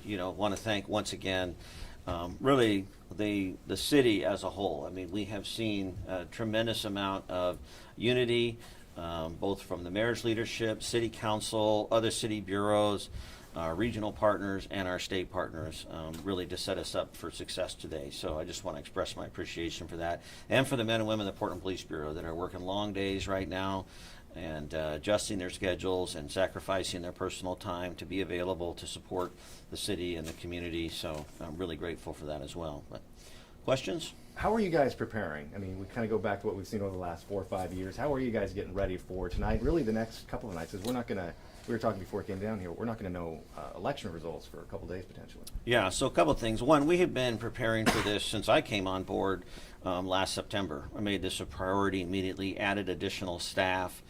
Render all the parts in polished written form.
want to thank once again, really the city as a whole. I mean, we have seen a tremendous amount of unity, both from the mayor's leadership, city council, other city bureaus, our regional partners, and our state partners, really to set us up for success today. So I just want to express my appreciation for that, and for the men and women of the Portland Police Bureau that are working long days right now and adjusting their schedules and sacrificing their personal time to be available to support the city and the community. So I'm really grateful for that as well. But questions? How are you guys preparing? I mean, we kind of go back to what we've seen over the last 4 or 5 years. How are you guys getting ready for tonight? Really, the next couple of nights, because we're not going to. We were talking before it came down here. We're not going to know election results for a couple days potentially. Yeah. So a couple of things. One, we have been preparing for this since I came on board last September. I made this a priority immediately. Added additional staff.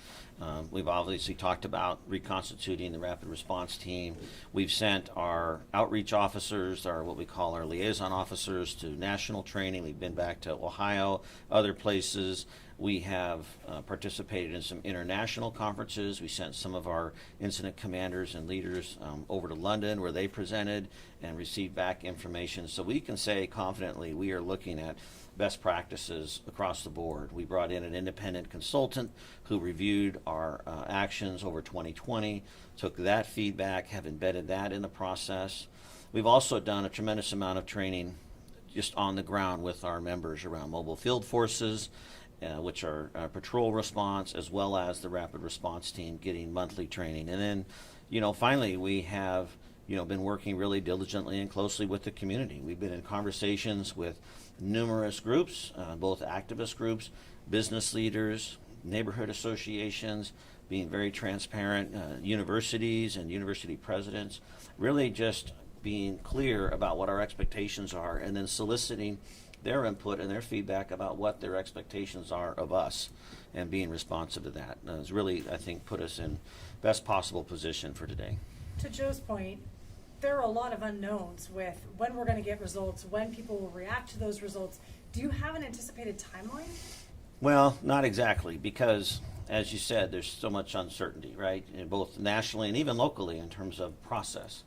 We've obviously talked about reconstituting the rapid response team. We've sent our outreach officers, our what we call our liaison officers, to national training. We've been back to Ohio, other places. We have participated in some international conferences. We sent some of our incident commanders and leaders over to London, where they presented and received back information. So we can say confidently we are looking at best practices across the board. We brought in an independent consultant who reviewed our actions over 2020, took that feedback, have embedded that in the process. We've also done a tremendous amount of training just on the ground with our members around mobile field forces, which are patrol response, as well as the rapid response team getting monthly training. And then, finally, we have, been working really diligently and closely with the community. We've been in conversations with numerous groups, both activist groups, business leaders, neighborhood associations, being very transparent, universities and university presidents, really just being clear about what our expectations are, and then soliciting their input and their feedback about what their expectations are of us, and being responsive to that. It's really, I think, put us in best possible position for today. To Joe's point, there are a lot of unknowns with when we're going to get results, when people will react to those results. Do you have an anticipated timeline? Well, not exactly, because as you said, there's so much uncertainty, right? Both nationally and even locally in terms of process.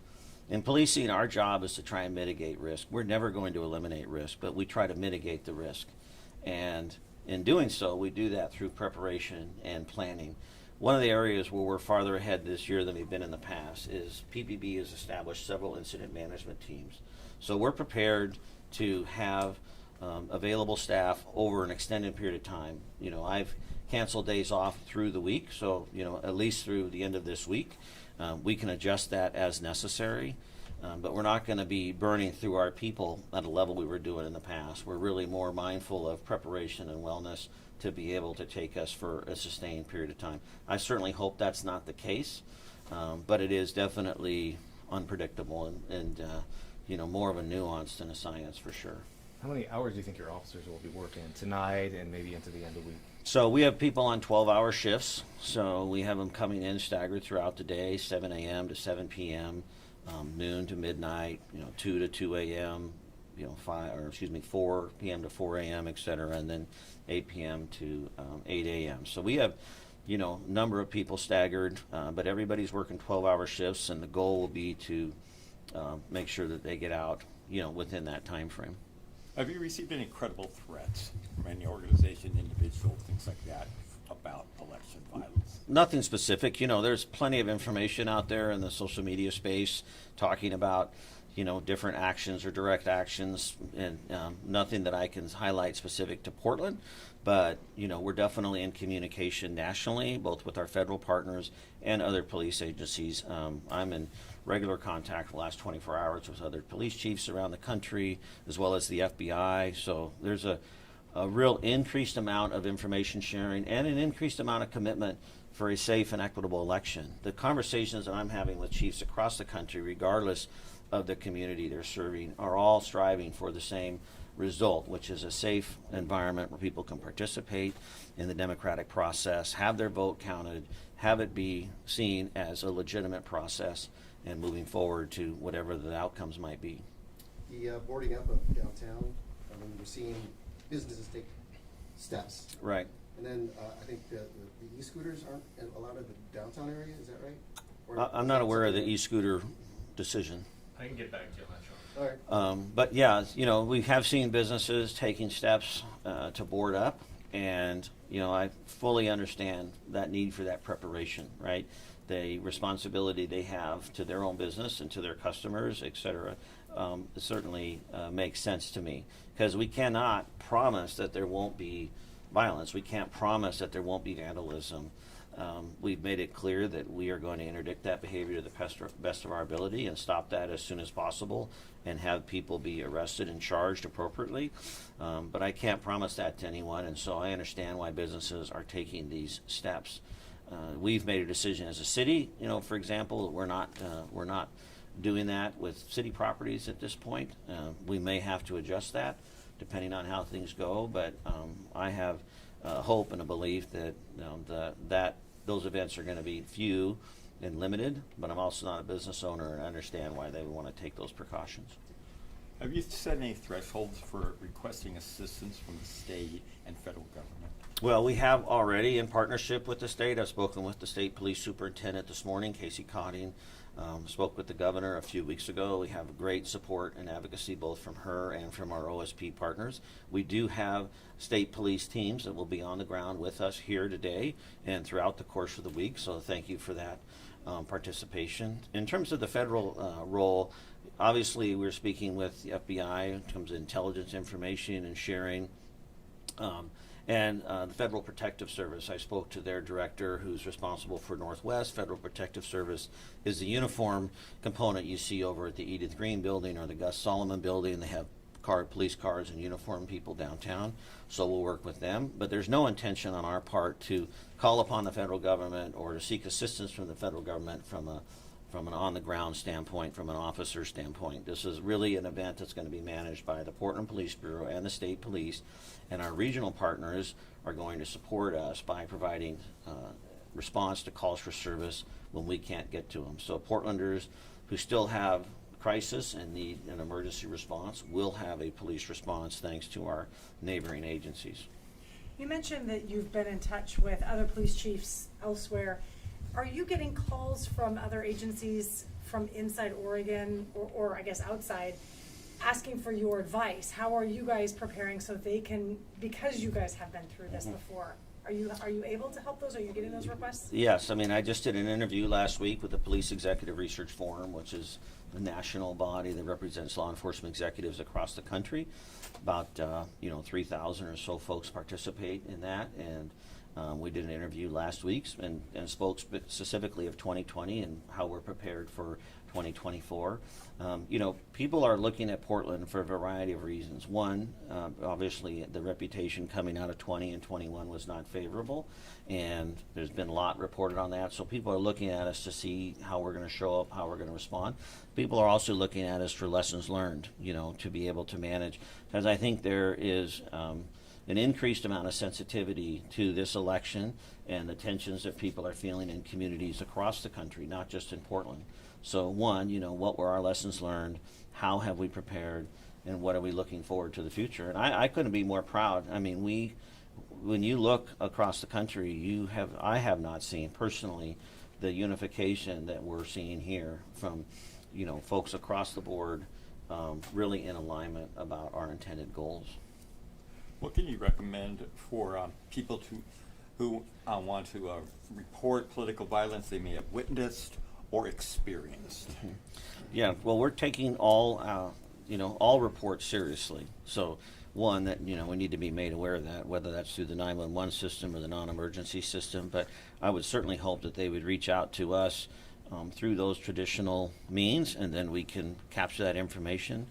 In policing, our job is to try and mitigate risk. We're never going to eliminate risk, but we try to mitigate the risk. And in doing so, we do that through preparation and planning. One of the areas where we're farther ahead this year than we've been in the past is PPB has established several incident management teams. So we're prepared to have available staff over an extended period of time. I've canceled days off through the week, so at least through the end of this week. We can adjust that as necessary, but we're not going to be burning through our people at a level we were doing in the past. We're really more mindful of preparation and wellness to be able to take us for a sustained period of time. I certainly hope that's not the case, but it is definitely unpredictable and more of a nuance than a science for sure. How many hours do you think your officers will be working tonight and maybe into the end of the week? So we have people on 12-hour shifts. So we have them coming in staggered throughout the day, 7 a.m. to 7 p.m., noon to midnight, 2 to 2 a.m., 4 p.m. to 4 a.m., et cetera, and then 8 p.m. to 8 a.m. So we have, number of people staggered, but everybody's working 12-hour shifts, and the goal will be to make sure that they get out, within that time frame. Have you received any credible threats from any organization, individual, things like that, about election violence? Nothing specific. There's plenty of information out there in the social media space talking about, different actions or direct actions, and nothing that I can highlight specific to Portland. But, we're definitely in communication nationally, both with our federal partners and other police agencies. I'm in regular contact the last 24 hours with other police chiefs around the country, as well as the FBI. So there's a real increased amount of information sharing and an increased amount of commitment for a safe and equitable election. The conversations that I'm having with chiefs across the country, regardless of the community they're serving, are all striving for the same result, which is a safe environment where people can participate in the democratic process, have their vote counted, have it be seen as a legitimate process, and moving forward to whatever the outcomes might be. The boarding up of downtown, we're seeing businesses take steps. Right. And then I think the e-scooters aren't allowed in the downtown area, is that right? I'm not aware of the e-scooter decision. I can get back to you on that, Sean. All right. But yeah, we have seen businesses taking steps to board up, and I fully understand that need for that preparation, right? The responsibility they have to their own business and to their customers, et cetera, certainly makes sense to me, because we cannot promise that there won't be violence. We can't promise that there won't be vandalism. We've made it clear that we are going to interdict that behavior to the best of our ability and stop that as soon as possible and have people be arrested and charged appropriately. But I can't promise that to anyone, and so I understand why businesses are taking these steps. We've made a decision as a city, for example, we're not doing that with city properties at this point. We may have to adjust that depending on how things go, but I have hope and a belief that that those events are going to be few and limited, but I'm also not a business owner and understand why they would want to take those precautions. Have you set any thresholds for requesting assistance from the state and federal government? Well, we have already, in partnership with the state. I've spoken with the state police superintendent this morning, Casey Cotting. Spoke with the governor a few weeks ago. We have great support and advocacy both from her and from our OSP partners. We do have state police teams that will be on the ground with us here today and throughout the course of the week, so thank you for that participation. In terms of the federal role, obviously we're speaking with the FBI in terms of intelligence information and sharing. And the Federal Protective Service, I spoke to their director who's responsible for Northwest. Federal Protective Service is the uniform component you see over at the Edith Green building or the Gus Solomon building. They have police cars and uniform people downtown, so we'll work with them. But there's no intention on our part to call upon the federal government or to seek assistance from the federal government from an on-the-ground standpoint, from an officer standpoint. This is really an event that's going to be managed by the Portland Police Bureau and the state police, and our regional partners are going to support us by providing response to calls for service when we can't get to them. So Portlanders who still have crisis and need an emergency response will have a police response thanks to our neighboring agencies. You mentioned that you've been in touch with other police chiefs elsewhere. Are you getting calls from other agencies from inside Oregon or I guess outside asking for your advice? How are you guys preparing so they can, because you guys have been through this before, are you able to help those? Are you getting those requests? Yes, I just did an interview last week with the Police Executive Research Forum, which is the national body that represents law enforcement executives across the country. About 3,000 or so folks participate in that, and we did an interview last week and spoke specifically of 2020 and how we're prepared for 2024. People are looking at Portland for a variety of reasons. One, obviously the reputation coming out of 20 and 21 was not favorable, and there's been a lot reported on that. So people are looking at us to see how we're going to show up, how we're going to respond. People are also looking at us for lessons learned, to be able to manage. Because I think there is an increased amount of sensitivity to this election and the tensions that people are feeling in communities across the country, not just in Portland. So one, what were our lessons learned? How have we prepared? And what are we looking forward to the future? And I couldn't be more proud. When you look across the country, I have not seen personally the unification that we're seeing here from, folks across the board, really in alignment about our intended goals. What can you recommend for people who want to report political violence they may have witnessed or experienced? Yeah, well, we're taking all reports seriously. So one, that we need to be made aware of that, whether that's through the 911 system or the non-emergency system. But I would certainly hope that they would reach out to us through those traditional means, and then we can capture that information.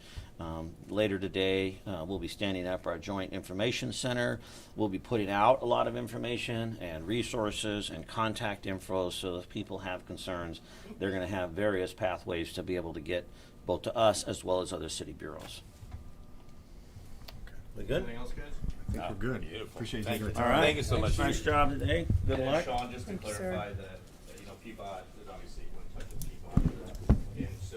Later today, we'll be standing up our Joint Information Center. We'll be putting out a lot of information and resources and contact info, so if people have concerns, they're going to have various pathways to be able to get both to us as well as other city bureaus. We good? Anything else, guys? I think we're good. Beautiful. Appreciate Thank you. you. guys. All right. Thank you so much. Nice job today. Good And luck. Sean, just to Thank you, sir. clarify that, PBOT is obviously